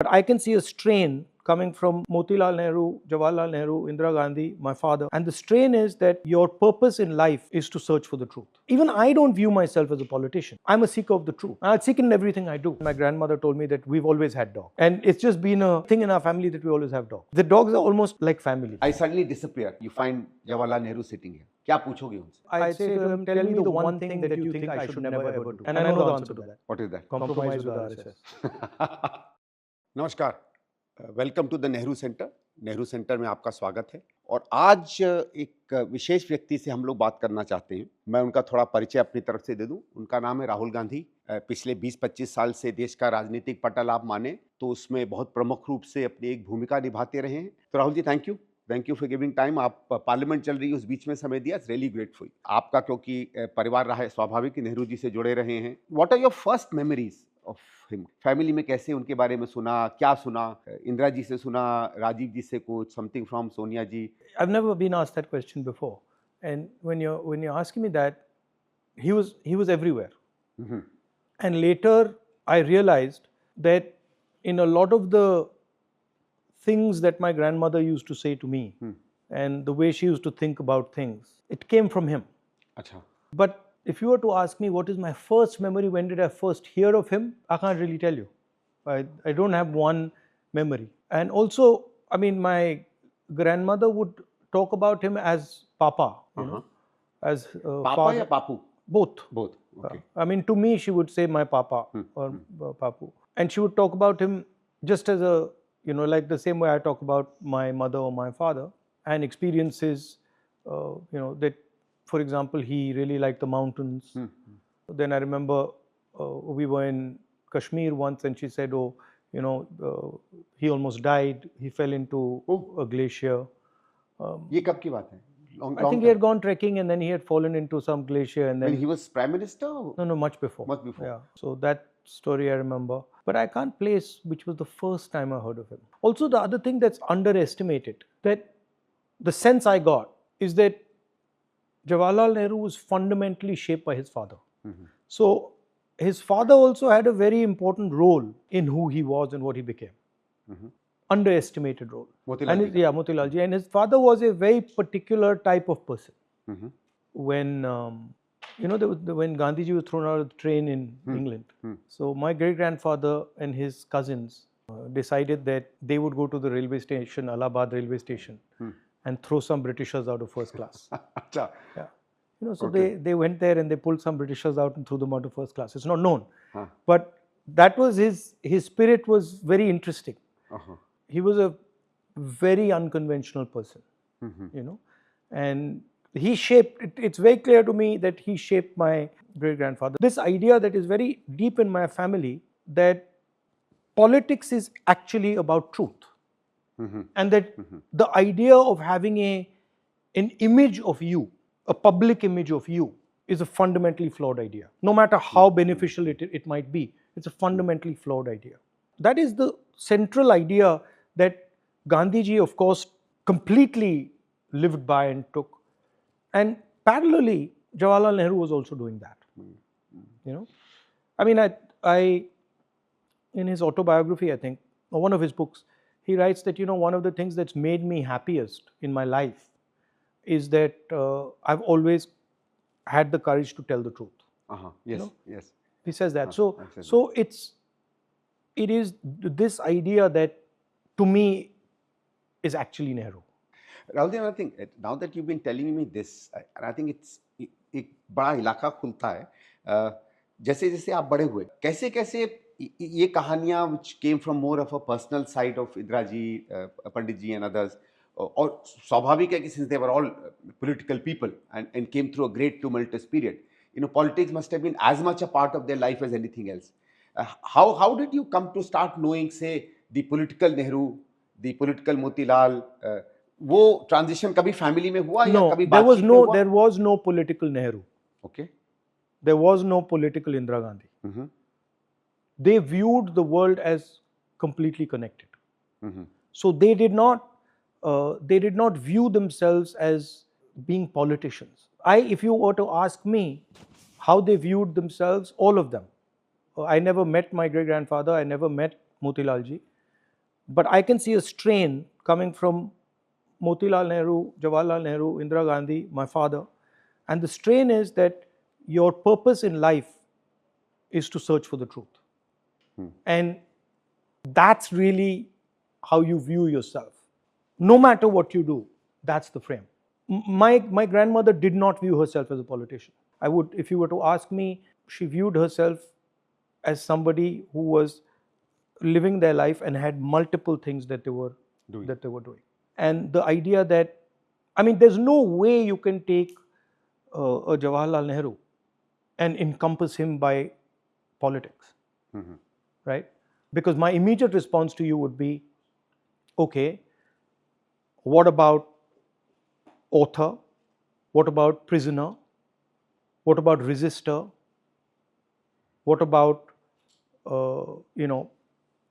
But I can see a strain coming from Motilal Nehru, Jawaharlal Nehru, Indira Gandhi, my father. And the strain is that your purpose in life is to search for the truth. Even I don't view myself as a politician. I'm a seeker of the truth. I seek in everything I do. My grandmother told me that we've always had dogs. And it's just been a thing in our family that we always have dogs. The dogs are almost like family. I suddenly disappear. You find Jawaharlal Nehru sitting here. क्या पूछोगे उनसे? I say to him, tell me the one thing that you think I should never ever do. And I know the answer to that. What is that? Compromise with RSS. नमस्कार, welcome to the Nehru centre. Nehru centre में आपका स्वागत है। और आज एक विशेष व्यक्ति से हम लोग बात करना चाहते हैं। मैं उनका थोड़ा परिचय अपनी तरफ से दे दूं। उनका नाम है राहुल गांधी। पिछले 20-25 साल से देश का राजनीतिक पटल आप माने तो उसमें बहुत प्रमुख रूप से अपनी एक भूमिका निभाते रहे हैं। तो Rahul ji, thank you for giving time. आप पार्लियामेंट चल रही है उस बीच में समय दिया, इट्स रियली ग्रेटफुल। आपका क्योंकि परिवार रहा है, स्वाभाविक नेहरू जी से जुड़े रहे हैं। What are your first memories of him? Family में कैसे उनके बारे में सुना, क्या सुना? इंदिरा जी से सुना, राजीव जी से कुछ, something from Sonia ji? I've never been asked that question before, and when you're asking me that, he was everywhere. Mm-hmm. And later I realized that in a lot of the things that my grandmother used to say to me, and the way she used to think about things, it came from him. अच्छा. But if you were to ask me what is my first memory, when did I first hear of him, I can't really tell you. I don't have one memory. And also, I mean, my grandmother would talk about him as Papa, you know, as पापा father. या पापू? Both. Okay. I mean, to me, she would say my Papa or Papu. And she would talk about him just as a, you know, like the same way I talk about my mother or my father, and experiences, you know, that, for example, he really liked the mountains. Then I remember we were in Kashmir once, and she said, oh, you know, he almost died. He fell into a glacier. ये कब की बात है? I think he had gone trekking and then he had fallen into some glacier, and then When he was prime minister? no, much before. Much before. Yeah. So that story I remember, but I can't place which was the first time I heard of him. Also, the other thing that's underestimated, that the sense I got is that Jawaharlal Nehru was fundamentally shaped by his father. So his father also had a very important role in who he was and what he became. Underestimated role. Motilal ji. Yeah, Motilal ji. And his father was a very particular type of person. When you know, when Gandhiji was thrown out of the train in England, so my great grandfather and his cousins decided that they would go to the railway station, Allahabad railway station, and throw some Britishers out of first class. अच्छा. Yeah. You know, so they went there and they pulled some Britishers out and threw them out of first class. It's not known, but that was his spirit was very interesting. He was a very unconventional person, you know, and he shaped, it's very clear to me that he shaped my great grandfather. This idea that is very deep in my family, that politics is actually about truth, and that the idea of having an image of you, a public image of you, is a fundamentally flawed idea. No matter how beneficial it might be, it's a fundamentally flawed idea. That is the central idea that Gandhiji, of course, completely lived by and took. And parallelly, Jawaharlal Nehru was also doing that. You know, I mean, I in his autobiography, I think, or one of his books, he writes that, you know, one of the things that's made me happiest in my life is that I've always had the courage to tell the truth. Yes, You know? yes. He says that. I've So said it is this idea that, to me, is actually Nehru. Rahul ji, another thing, now that you've been telling me this, and I think it's एक बड़ा इलाका खुलता है। जैसे जैसे आप बड़े हुए, कैसे कैसे ये कहानियाँ which came from more of a personal side of Indira ji, Pandit ji and others, और स्वाभाविक है कि since they were all political people and came through a great tumultuous period, you know, politics must have been as much a part of their life as anything else. How did you come to start knowing, say, the political Nehru, the political Motilal? वो transition कभी family में हुआ या कभी बातचीत में हुआ? There was no political Nehru. Okay. There was no political Indira Gandhi. They viewed the world as completely connected. So they did not view themselves as being politicians. If you were to ask me how they viewed themselves, all of them. I never met my great grandfather. I never met Motilal ji. but I can see a strain coming from Motilal Nehru, Jawaharlal Nehru, Indira Gandhi, my father. And the strain is that your purpose in life is to search for the truth. And that's really how you view yourself. No matter what you do, that's the frame. My grandmother did not view herself as a politician. I would, if you were to ask me, she viewed herself as somebody who was living their life and had multiple things that they were doing. And the idea that, I mean, there's no way you can take a Jawaharlal Nehru and encompass him by politics, right? Because my immediate response to you would be, okay, what about author? What about prisoner? What about resistor? What about,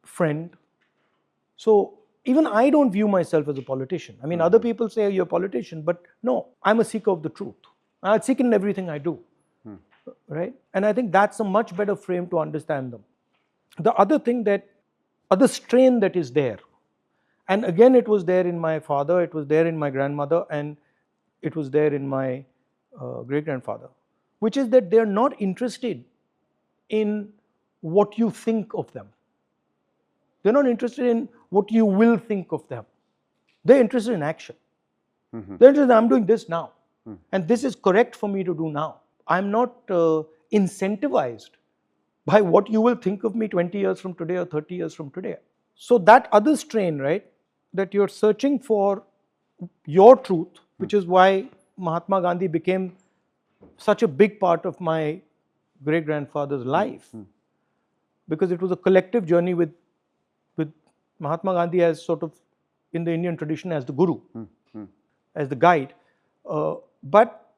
friend? So even I don't view myself as a politician. I mean, other people say you're a politician, but no, I'm a seeker of the truth. I seek in everything I do, right? And I think that's a much better frame to understand them. The other thing that, other strain that is there, and again, it was there in my father, it was there in my grandmother, and it was there in my great-grandfather, which is that they're not interested in what you think of them. They're not interested in what you will think of them. They're interested in action. They're interested in, I'm doing this now. And this is correct for me to do now. I'm not incentivized by what you will think of me 20 years from today or 30 years from today. So that other strain, right, that you're searching for your truth, which is why Mahatma Gandhi became such a big part of my great-grandfather's life, because it was a collective journey with Mahatma Gandhi as sort of, in the Indian tradition, as the guru, as the guide. But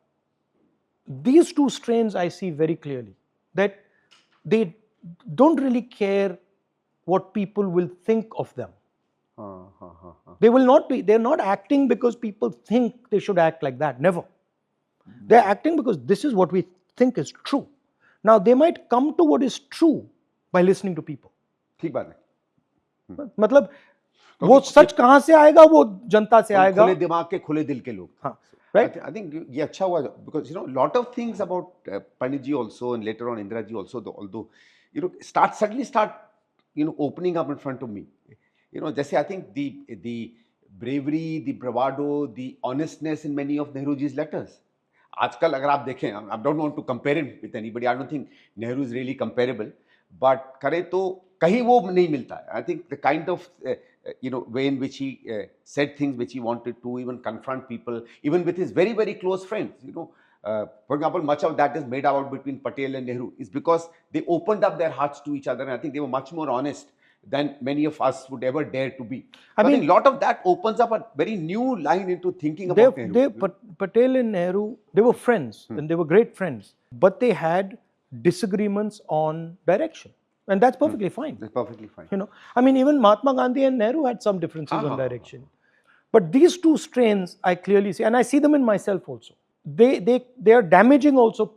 these two strains I see very clearly, that they don't really care what people will think of them. They will not be, they're not acting because people think they should act like that, never. They're acting because this is what we think is true. Now, they might come to what is true by listening to people. ठीक बात है. मतलब वो सच कहाँ से आएगा, वो जनता से आएगा. खुले दिमाग के खुले दिल के लोग. हाँ, right? I think ये अच्छा हुआ, because lot of things about Pandit ji also, and later on Indira ji also, although suddenly start opening up in front of me. जैसे I think the bravery, the bravado, the honestness in many of Nehru ji's letters. आजकल अगर आप देखें, I don't want to compare him with anybody. I don't think Nehru is really comparable. But करें तो कहीं वो नहीं मिलता है. I think the kind of way in which he said things which he wanted to, even confront people, even with his very, very close friends. For example, much of that is made out between Patel and Nehru is because they opened up their hearts to each other, and I think they were much more honest than many of us would ever dare to be. I mean, a lot of that opens up a very new line into thinking about Nehru. Patel and Nehru, they were friends, and they were great friends, but they had disagreements on direction. And that's perfectly fine. That's perfectly fine. I mean, even Mahatma Gandhi and Nehru had some differences on direction. But these two strains, I clearly see, and I see them in myself also. They are damaging also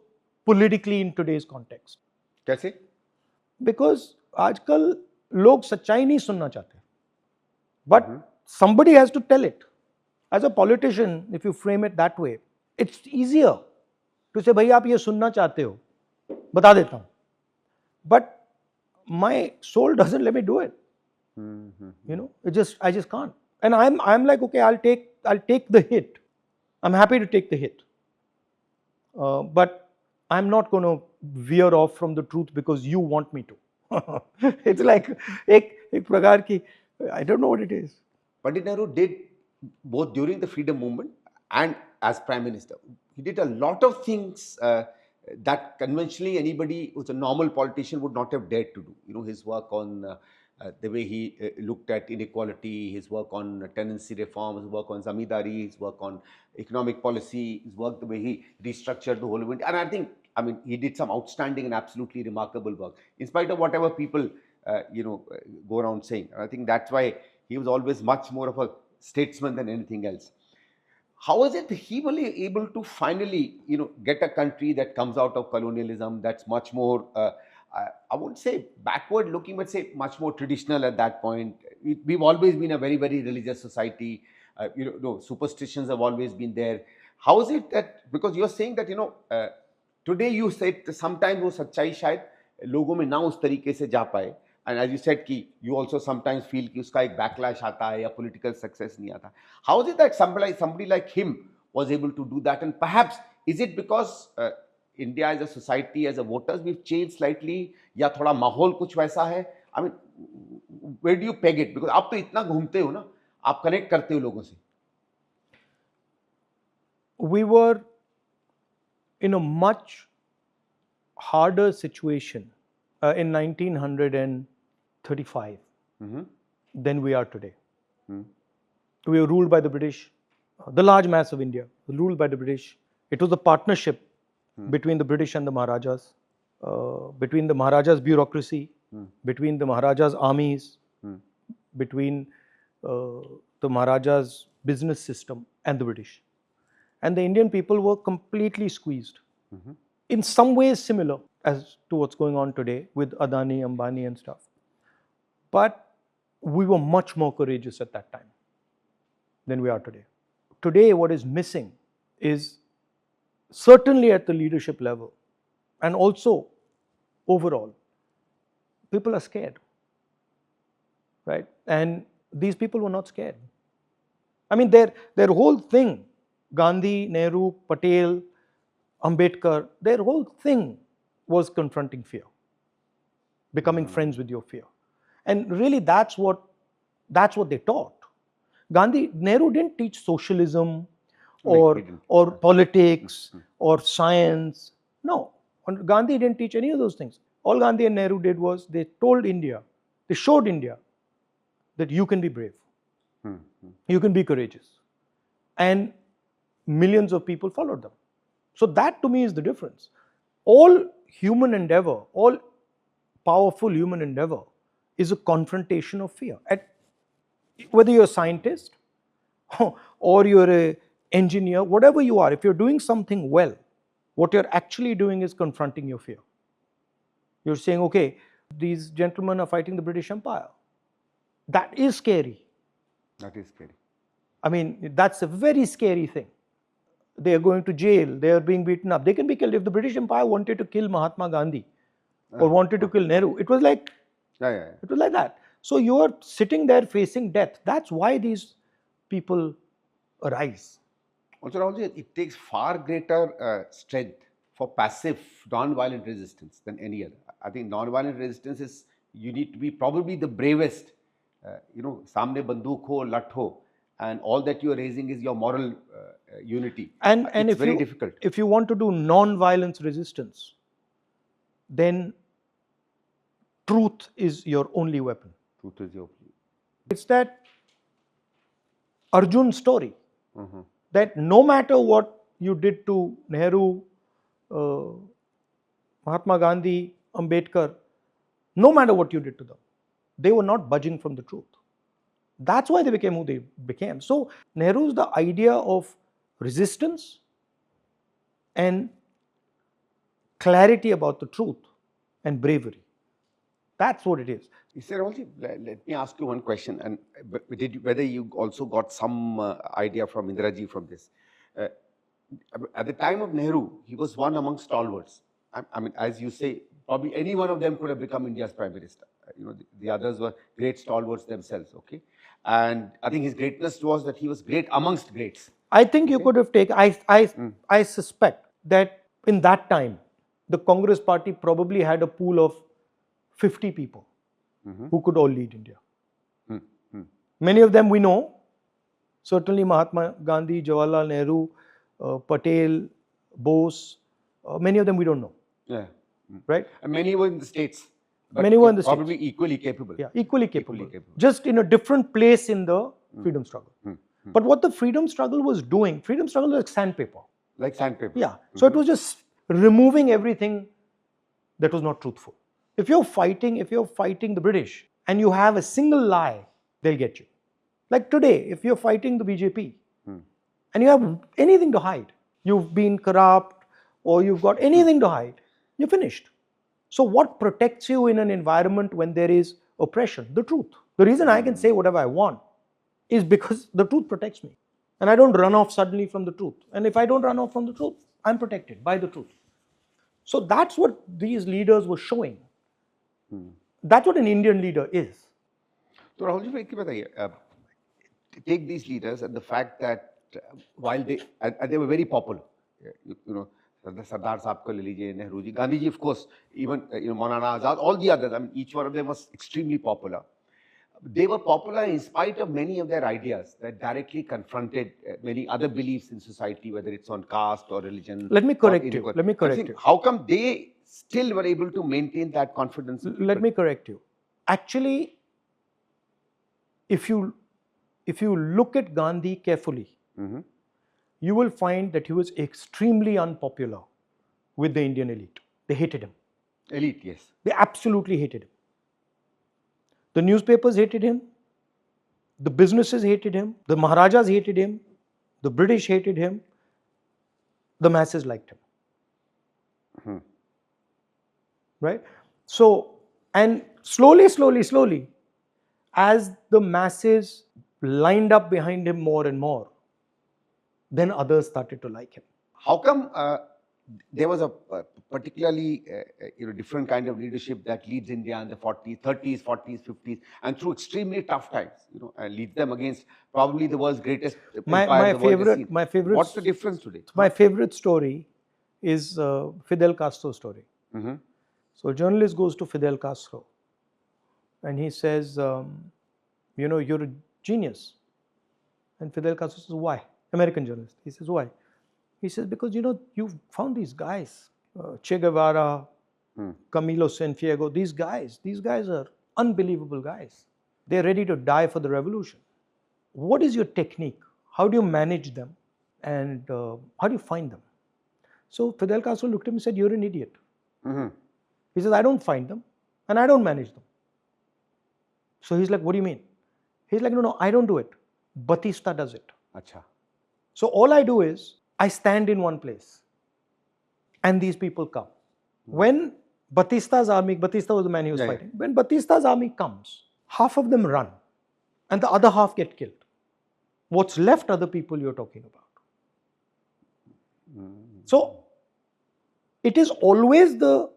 politically in today's context. कैसे? Because आजकल लोग सच्चाई नहीं सुनना चाहते. But somebody has to tell it. As a politician, if you frame it that way, it's easier to say, भाई आप ये सुनना चाहते हो, बता देता हूँ. But my soul doesn't let me do it. I just can't. And I'm like, okay, I'll take the hit. I'm happy to take the hit. But I'm not going to veer off from the truth because you want me to. It's like ek prakar ki, I don't know what it is. Pandit Nehru did both during the freedom movement and as Prime Minister. He did a lot of things that conventionally anybody who's a normal politician would not have dared to do. His work on the way he looked at inequality, his work on tenancy reform, his work on zamindari, his work on economic policy, his work, the way he restructured the whole of India. And I mean, he did some outstanding and absolutely remarkable work, in spite of whatever people, go around saying. And I think that's why he was always much more of a statesman than anything else. How is it he was able to finally, get a country that comes out of colonialism, that's much more I wouldn't say backward looking, but say much more traditional at that point. We've always been a very, very religious society. No, superstitions have always been there. How is it that, because you're saying that, today you said sometimes वो सच्चाई शायद लोगों में ना उस तरीके से जा पाए, and as you said कि you also sometimes feel कि उसका एक backlash आता है या political success नहीं आता. How is it that somebody like him was able to do that, and perhaps is it because India as a society, as a voters, we've changed slightly, या थोड़ा माहौल कुछ वैसा है? I mean, where do you peg it? Because आप तो इतना घूमते हो ना, आप connect करते हो लोगों से. We were in a much harder situation in 1935 than we are today. We were ruled by the British. The large mass of India was ruled by the British. It was a partnership between the British and the Maharajas, between the Maharajas' bureaucracy, between the Maharajas' armies, between the Maharajas' business system and the British. And the Indian people were completely squeezed. In some ways similar as to what's going on today with Adani, Ambani and stuff. But we were much more courageous at that time than we are today. Today what is missing is, certainly at the leadership level and also overall, people are scared, right? And these people were not scared. I mean, their whole thing, Gandhi, Nehru, Patel, Ambedkar, their whole thing was confronting fear, becoming friends with your fear. And really that's what they taught. Nehru didn't teach socialism or politics or science. No, Gandhi didn't teach any of those things. All Gandhi and Nehru did was they showed India that you can be brave, you can be courageous. And millions of people followed them. So that to me is the difference. All human endeavor, all powerful human endeavor is a confrontation of fear. Whether you're a scientist or you're an engineer, whatever you are, if you're doing something well, what you're actually doing is confronting your fear. You're saying, okay, these gentlemen are fighting the British Empire. That is scary. That is scary. I mean, that's a very scary thing. They are going to jail, they are being beaten up. They can be killed. If the British Empire wanted to kill Mahatma Gandhi or wanted to kill Nehru, it was like it was like that. So you are sitting there facing death. That's why these people arise. Also, Rahulji, it takes far greater strength for passive, non-violent resistance than any other. I think non-violent resistance is, you need to be probably the bravest. Samne banduk ho, lat ho, and all that you are raising is your moral unity. And it's very difficult. If you want to do non-violence resistance, then truth is your only weapon. Truth is your. It's that Arjun story, that no matter what you did to Nehru, Mahatma Gandhi, Ambedkar, no matter what you did to them, they were not budging from the truth. That's why they became who they became. So Nehru's the idea of resistance and clarity about the truth and bravery. That's what it is. Sir, also, let me ask you one question, and whether you also got some idea from Indiraji from this. At the time of Nehru, he was one among stalwarts. I mean, as you say, probably any one of them could have become India's Prime Minister. The others were great stalwarts themselves, okay? And I think his greatness was that he was great amongst greats. I think you could have taken, I suspect that in that time, the Congress party probably had a pool of 50 people who could all lead India. Many of them we know, certainly Mahatma Gandhi, Jawaharlal Nehru, Patel, Bose, many of them we don't know. Yeah. Right? And many were in the States. Many were in the States. Probably equally capable. Yeah, equally capable. Just in a different place in the freedom struggle. But what the freedom struggle was doing, freedom struggle was like sandpaper. Like sandpaper. Yeah. So it was just removing everything that was not truthful. If you're fighting the British and you have a single lie, they'll get you. Like today, if you're fighting the BJP and you have anything to hide, you've been corrupt or you've got anything to hide, you're finished. So what protects you in an environment when there is oppression? The truth. The reason I can say whatever I want is because the truth protects me. And I don't run off suddenly from the truth. And if I don't run off from the truth, I'm protected by the truth. So that's what these leaders were showing. That's what an Indian leader is. तो राहुल जी एक बताइए, take these leaders and the fact that while they were very popular, you know, the Sardar Sahab ko le lijiye, Nehru ji, Gandhi ji, of course, even Maulana Azad, all the others, I mean, each one of them was extremely popular. They were popular in spite of many of their ideas that directly confronted many other beliefs in society, whether it's on caste or religion. Let me correct you. Let me correct you. How come they still were able to maintain that confidence? Let me correct you. Actually, if you look at Gandhi carefully, you will find that he was extremely unpopular with the Indian elite. They hated him. Elite, yes. They absolutely hated him. The newspapers hated him. The businesses hated him. The Maharajas hated him. The British hated him. The masses liked him. Right? So, and slowly, as the masses lined up behind him more and more, then others started to like him. How come there was a particularly different kind of leadership that leads India in the 30s, 40s, 50s, and through extremely tough times, and leads them against probably the world's greatest empire the world has seen. My favorite. What's the difference today? My favorite story is Fidel Castro's story. So a journalist goes to Fidel Castro, and he says, you're a genius. And Fidel Castro says, why? American journalist. He says, why? He says, because you've found these guys, Che Guevara, Camilo Cienfuegos, these guys are unbelievable guys. They're ready to die for the revolution. What is your technique? How do you manage them? And how do you find them? So Fidel Castro looked at him and said, you're an idiot. He says, I don't find them and I don't manage them. So he's like, what do you mean? He's like, no, I don't do it. Batista does it. Acha. So all I do is, I stand in one place and these people come. When Batista's army, Batista was the man he was fighting, when Batista's army comes, half of them run and the other half get killed. What's left are the people you're talking about. So it is always the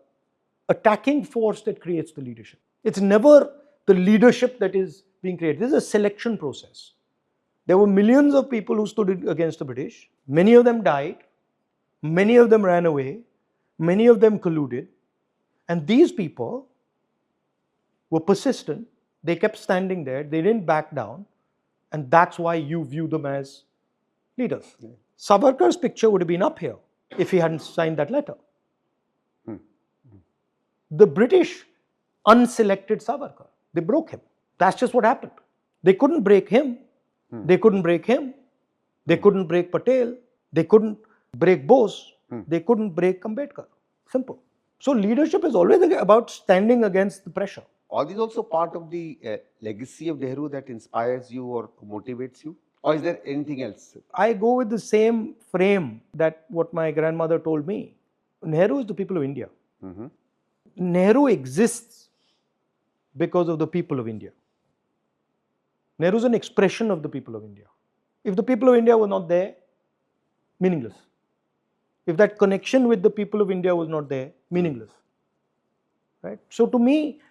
attacking force that creates the leadership. It's never the leadership that is being created. This is a selection process. There were millions of people who stood against the British. Many of them died. Many of them ran away. Many of them colluded. And these people were persistent. They kept standing there. They didn't back down. And that's why you view them as leaders. Savarkar's picture would have been up here if he hadn't signed that letter. The British unselected Savarkar. They broke him. That's just what happened. They couldn't break him. They couldn't break him. They couldn't break Patel. They couldn't break Bose. They couldn't break Ambedkar. Simple. So leadership is always about standing against the pressure. Are these also part of the legacy of Nehru that inspires you or motivates you? Or is there anything else? I go with the same frame that what my grandmother told me. Nehru is the people of India. Nehru exists because of the people of India. Nehru is an expression of the people of India. If the people of India were not there, meaningless. If that connection with the people of India was not there, meaningless. Right? So to me,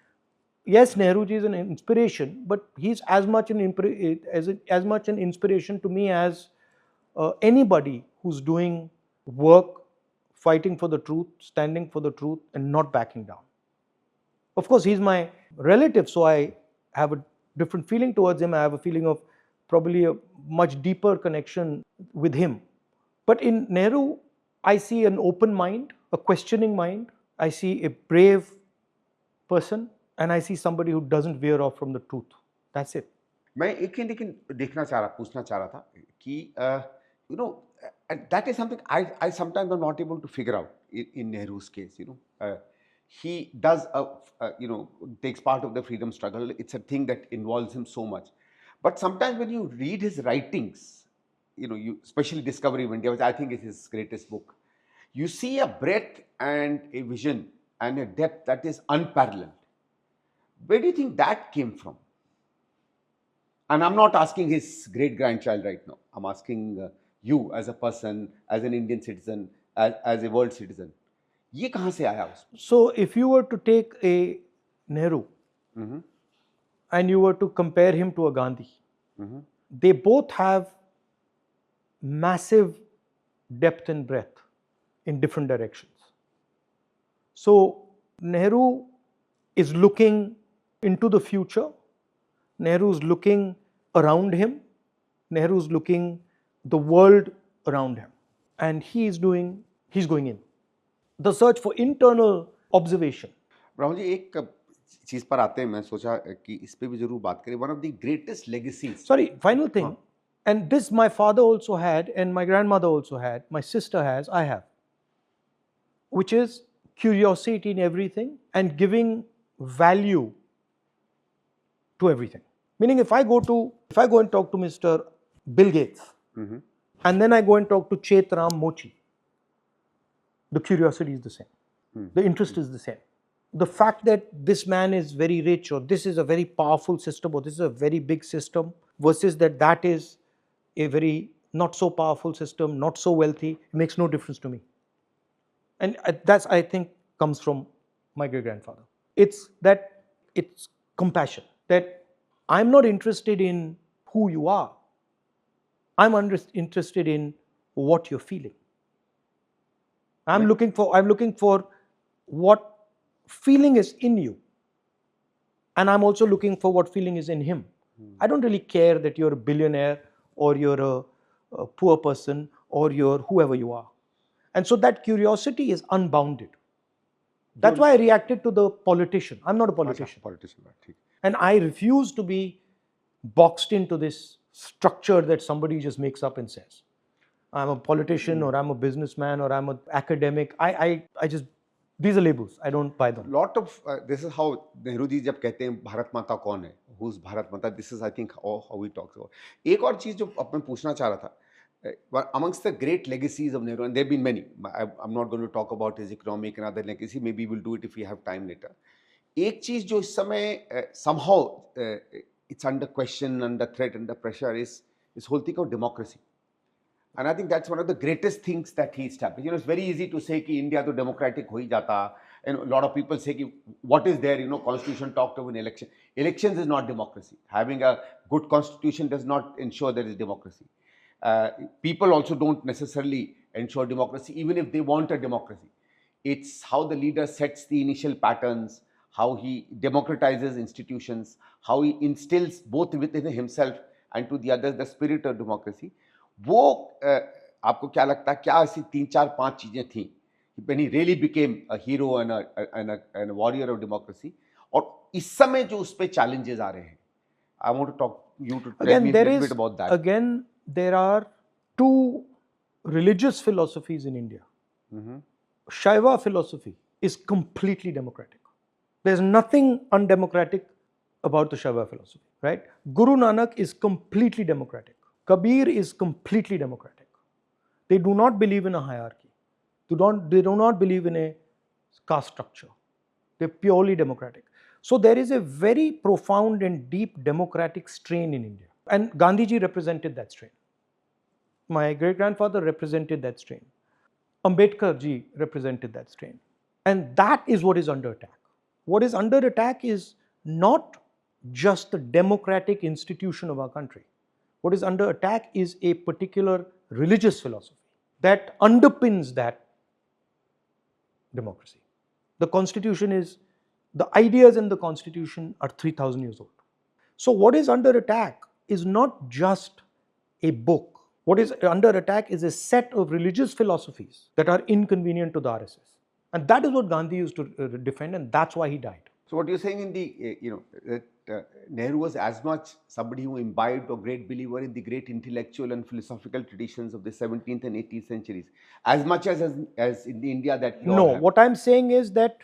yes, Nehruji is an inspiration, but he's as much an inspiration to me as anybody who's doing work, fighting for the truth, standing for the truth, and not backing down. Of course, he's my relative, so I have a different feeling towards him. I have a feeling of probably a much deeper connection with him. But in Nehru, I see an open mind, a questioning mind. I see a brave person, and I see somebody who doesn't veer off from the truth. That's it. मैं एक लेकिन पूछना चाह रहा था कि that is something I sometimes am not able to figure out in Nehru's case. He does takes part of the freedom struggle. It's a thing that involves him so much. But sometimes when you read his writings, you especially Discovery of India, which I think is his greatest book, you see a breadth and a vision and a depth that is unparalleled. Where do you think that came from? And I'm not asking his great grandchild right now. I'm asking you as a person, as an Indian citizen, as a world citizen. ये कहाँ से आया उसमें? So if you were to take a Nehru and you were to compare him to a Gandhi, they both have massive depth and breadth in different directions. So Nehru is looking into the future. Nehru is looking around him. Nehru is looking the world around him, and he's going in. The search for internal observation. Rahul ji, एक चीज पर आते हैं, मैं सोचा कि इस पे भी जरूर बात करें. One of the greatest legacies. Sorry, final thing, and this my father also had, and my grandmother also had, my sister has, I have, which is curiosity in everything and giving value to everything. Meaning, if I go and talk to Mr. Bill Gates, and then I go and talk to Chetram Mochi, the curiosity is the same. The interest is the same. The fact that this man is very rich, or this is a very powerful system, or this is a very big system, versus that is a very not so powerful system, not so wealthy, makes no difference to me. And that's, I think, comes from my great grandfather. It's compassion, that I'm not interested in who you are. I'm interested in what you're feeling. I'm looking for what feeling is in you, and I'm also looking for what feeling is in him. I don't really care that you're a billionaire or you're a poor person or you're whoever you are. And so that curiosity is unbounded. That's why I reacted to the politician. I'm not a politician. And I refuse to be boxed into this structure that somebody just makes up and says. I'm a politician, or I'm a businessman, or I'm an academic. I just, these are labels. I don't buy them. Lot of this is how Nehru ji जब कहते हैं भारत माता कौन है, who's Bharat माता, this is I think how he talks about. एक और चीज जो अब मैं पूछना चाह रहा था, amongst the great legacies of Nehru, and there have been many. I'm not going to talk about his economic and other legacy. Maybe we'll do it if we have time later. एक चीज जो इस समय somehow it's under question, under threat, under pressure is this whole thing of democracy. And I think that's one of the greatest things that he established. You know, it's very easy to say कि India तो democratic हो ही जाता, and a lot of people say कि what is there, you know, constitution talked of an election. Elections is not democracy. Having a good constitution does not ensure there is democracy. People also don't necessarily ensure democracy, even if they want a democracy. It's how the leader sets the initial patterns, how he democratizes institutions, how he instills both within himself and to the others the spirit of democracy. वो आपको क्या लगता है, क्या ऐसी 3-4-5 चीजें थी when he really became a hero and a warrior of democracy, और इस समय जो उस पे challenges आ रहे हैं, I want to talk you to tell me a little bit about that. Again, there are two religious philosophies in India. Shaiva philosophy is completely democratic. There's nothing undemocratic about the Shaiva philosophy, right? Guru Nanak is completely democratic. Kabir is completely democratic. They do not believe in a hierarchy. They do not believe in a caste structure. They're purely democratic. So there is a very profound and deep democratic strain in India. And Gandhiji represented that strain. My great-grandfather represented that strain. Ambedkar ji represented that strain. And that is what is under attack. What is under attack is not just the democratic institution of our country. What is under attack is a particular religious philosophy that underpins that democracy. The constitution is, the ideas in the constitution are 3,000 years old. So what is under attack is not just a book. What is under attack is a set of religious philosophies that are inconvenient to the RSS. And that is what Gandhi used to defend, and that's why he died. So what you're saying in the, that Nehru was as much somebody who imbibed or great believer in the great intellectual and philosophical traditions of the 17th and 18th centuries, as much as in the India that you No, have. what I'm saying is that,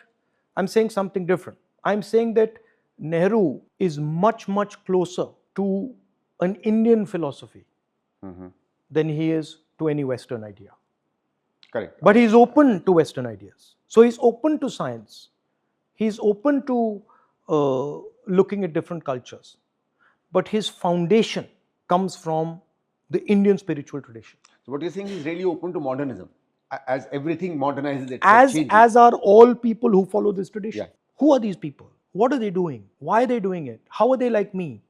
I'm saying something different. I'm saying that Nehru is much, much closer to an Indian philosophy than he is to any Western idea. Correct. But he's open to Western ideas. So he's open to science. He's open to looking at different cultures. But his foundation comes from the Indian spiritual tradition. So what you're saying is really open to modernism, as everything modernizes itself, changes. As are all people who follow this tradition. Yeah. Who are these people? What are they doing? Why are they doing it? How are they like me?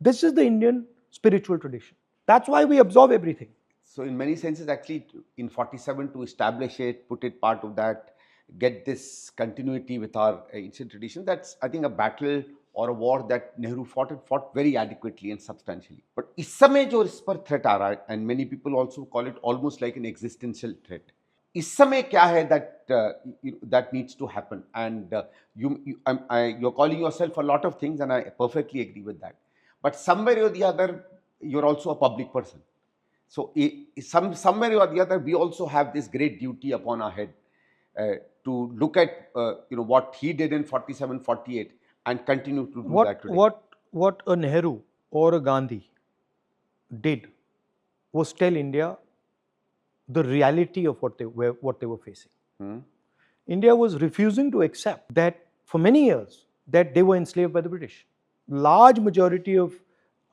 This is the Indian spiritual tradition. That's why we absorb everything. So in many senses, actually, in 47 to establish it, put it part of that, get this continuity with our ancient tradition, that's, I think, a battle or a war that Nehru fought very adequately and substantially. But इस समय जो इस पर threat आ रहा है, and many people also call it almost like an existential threat. इस समय क्या है that needs to happen, and you're calling yourself a lot of things, and I perfectly agree with that. But somewhere or the other, you're also a public person. So somewhere or the other, we also have this great duty upon our head to look at what he did in 47, 48 and continue to do that today. What a Nehru or a Gandhi did was tell India the reality of what they were facing. India was refusing to accept that for many years that they were enslaved by the British. Large majority of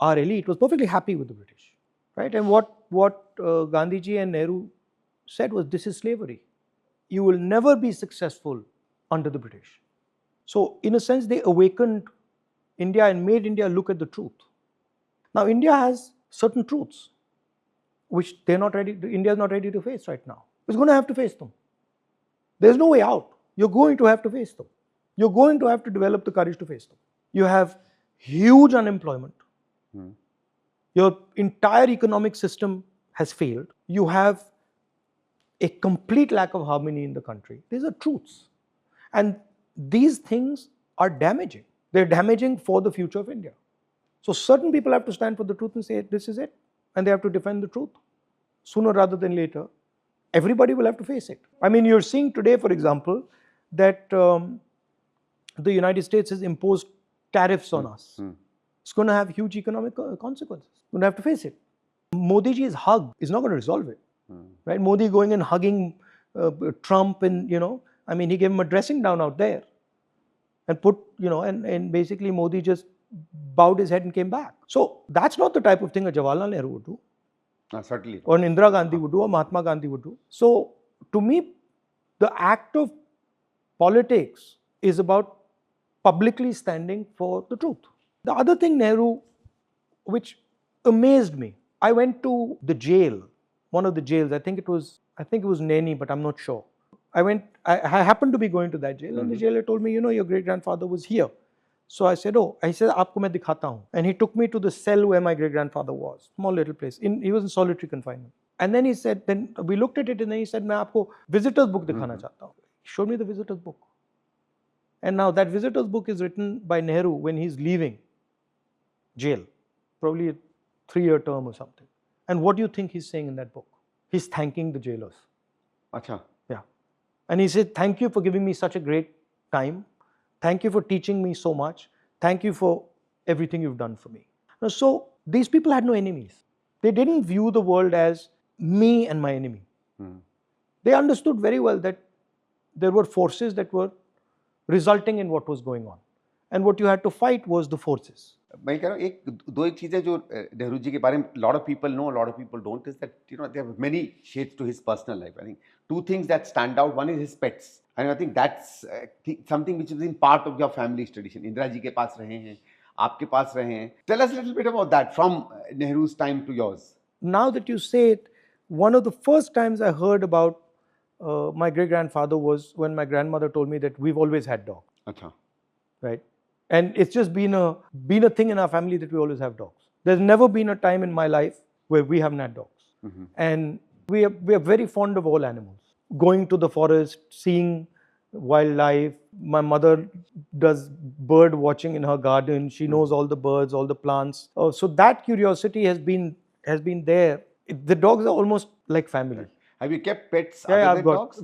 our elite was perfectly happy with the British, right? And what Gandhiji and Nehru said was, this is slavery. You will never be successful under the British. So in a sense, they awakened India and made India look at the truth. Now India has certain truths which India is not ready to face right now. It's going to have to face them. There's no way out. You're going to have to face them. You're going to have to develop the courage to face them. You have huge unemployment. Your entire economic system has failed. You have a complete lack of harmony in the country. These are truths. And these things are damaging. They're damaging for the future of India. So certain people have to stand for the truth and say, this is it. And they have to defend the truth. Sooner rather than later, everybody will have to face it. I mean, you're seeing today, for example, that the United States has imposed tariffs on us. It's going to have huge economic consequences. We're going to have to face it. Modi ji's hug is not going to resolve it. Right? Modi going and hugging Trump, and I mean, he gave him a dressing down out there, and and basically Modi just bowed his head and came back. So that's not the type of thing a Jawaharlal Nehru would do. Certainly. Or an Indira Gandhi would do, or Mahatma Gandhi would do. So to me, the act of politics is about publicly standing for the truth. The other thing, Nehru, which amazed me, I went to the jail, one of the jails. I think it was Naini, but I'm not sure. I happened to be going to that jail, and the jailer told me, your great grandfather was here. So I said, aapko main dikhata hu. And he took me to the cell where my great grandfather was, small little place. He was in solitary confinement. And then he said, then we looked at it, and then he said, main aapko visitor's book dikhana chahta hu. He showed me the visitor's book. And now that visitor's book is written by Nehru when he's leaving jail, probably a 3-year term or something. And what do you think he's saying in that book? He's thanking the jailers. Acha. Yeah. And he said, thank you for giving me such a great time. Thank you for teaching me so much. Thank you for everything you've done for me. Now, so these people had no enemies. They didn't view the world as me and my enemy. They understood very well that there were forces that were resulting in what was going on. And what you had to fight was the forces. मैं कह रहा हूँ दो एक चीजें जो नेहरू जी के बारे में lot of people know, a lot of people don't, is that there are many shades to his personal life. I think 2 things that stand out. One is his pets, and I think that's something which is in part of your family's tradition. Indira ji के पास रहे हैं, आपके पास रहे हैं. Tell us a little bit about that from Nehru's time to yours. Now that you say it, one of the first times I heard about my great grandfather was when my grandmother told me that we've always had dogs. Acha. Right? And it's just been a thing in our family that we always have dogs. There's never been a time in my life where we haven't had dogs. And we are very fond of all animals. Going to the forest, seeing wildlife. My mother does bird watching in her garden. She knows all the birds, all the plants. So that curiosity has been there. The dogs are almost like family. Have you kept pets Yeah, other than dogs?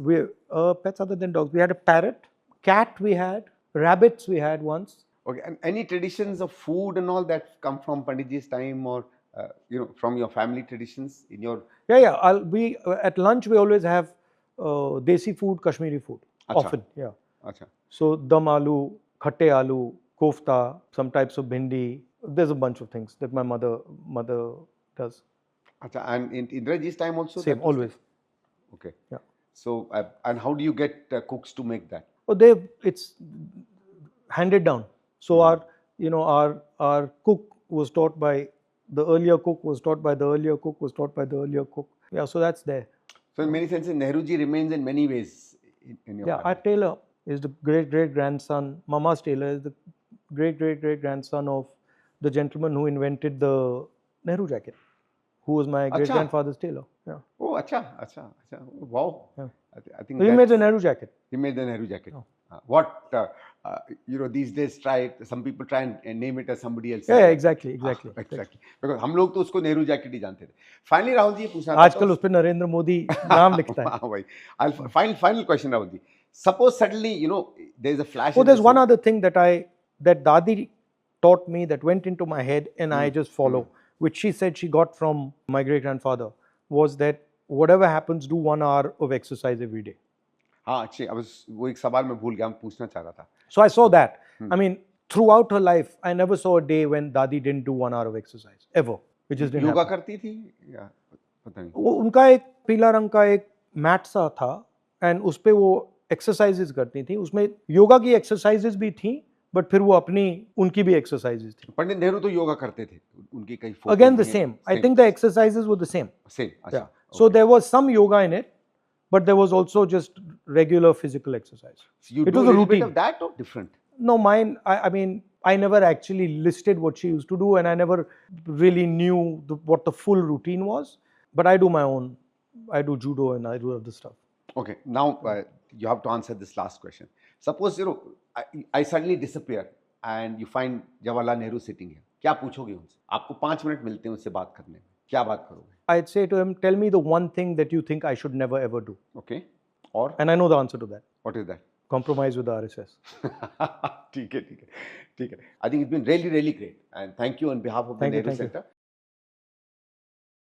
Pets other than dogs. We had a parrot, cat we had, rabbits we had once. Okay, and any traditions of food and all that come from Panditji's time, or from your family traditions in your? Yeah. At lunch we always have desi food, Kashmiri food. अच्छा often. Yeah. अच्छा So dum aloo, khatte aloo, kofta, some types of bhindi. There's a bunch of things that my mother does. अच्छा and in Indraji's time also Same, that was always. there? Okay. Yeah. So and how do you get cooks to make that? Oh, it's handed down. So our cook was taught by the earlier cook was taught by the earlier cook was taught by the earlier cook. Yeah, so that's there. So in many senses, Nehruji remains in many ways in your Yeah, our family. tailor is the great grandson. Mama's tailor is the great grandson of the gentleman who invented the Nehru jacket, who was my great अच्छा grandfather's tailor. Yeah, oh अच्छा अच्छा अच्छा wow yeah. I think So he made the that's Nehru jacket. he made the Nehru jacket. Oh. What these days some people try and name it as somebody else's Yeah, jacket. exactly. Exactly. Because हम लोग तो उसको Nehru jacket ही जानते थे. Finally Rahul ji ये पूछना था आजकल उस पे नरेंद्र मोदी नाम लिखता है. हाँ भाई. Final question Rahul ji. Suppose suddenly there is a flash. Oh, in there's the one scene. other thing that Dadi taught me that went into my head and I just follow, which she said she got from my great grandfather, was that whatever happens, do 1 hour of exercise every day. हाँ अच्छे अब वो एक सवाल मैं भूल गया मैं पूछना चाह रहा था. So I saw that. I mean, throughout her life, I never saw a day when Dadi didn't do 1 hour of exercise ever. It just didn't yoga happen. करती थी या पता नहीं. उनका एक पीला रंग का एक मैट सा था एंड उस पे वो एक्सरसाइजेज करती थी. उसमें योगा की एक्सरसाइजेज भी थी बट फिर वो अपनी उनकी भी एक्सरसाइजेज थी. पंडित नेहरू तो योगा करते थे उनकी कई Again, the same. I think the exercises were the same. same अच्छा Yeah. So there was some yoga in it, but there was also just regular physical exercise. So you It do was a a little bit routine. of that or different? No, mine. I mean, I never actually listed what she used to do, and I never really knew what the full routine was. But I do my own. I do judo and I do other stuff. Okay, now you have to answer this last question. Suppose I suddenly disappear and you find Jawaharlal Nehru sitting here. क्या पूछोगे उनसे? आपको 5 minute मिलते हैं उनसे बात करने में. क्या बात करोगे? I'd say to him, tell me the one thing that you think I should never ever do. Okay. और And I know the answer to that. what is that? Compromise with the RSS. ठीक है. I think it's been really great and thank you on behalf of the Thank you, Nehru thank you. Center.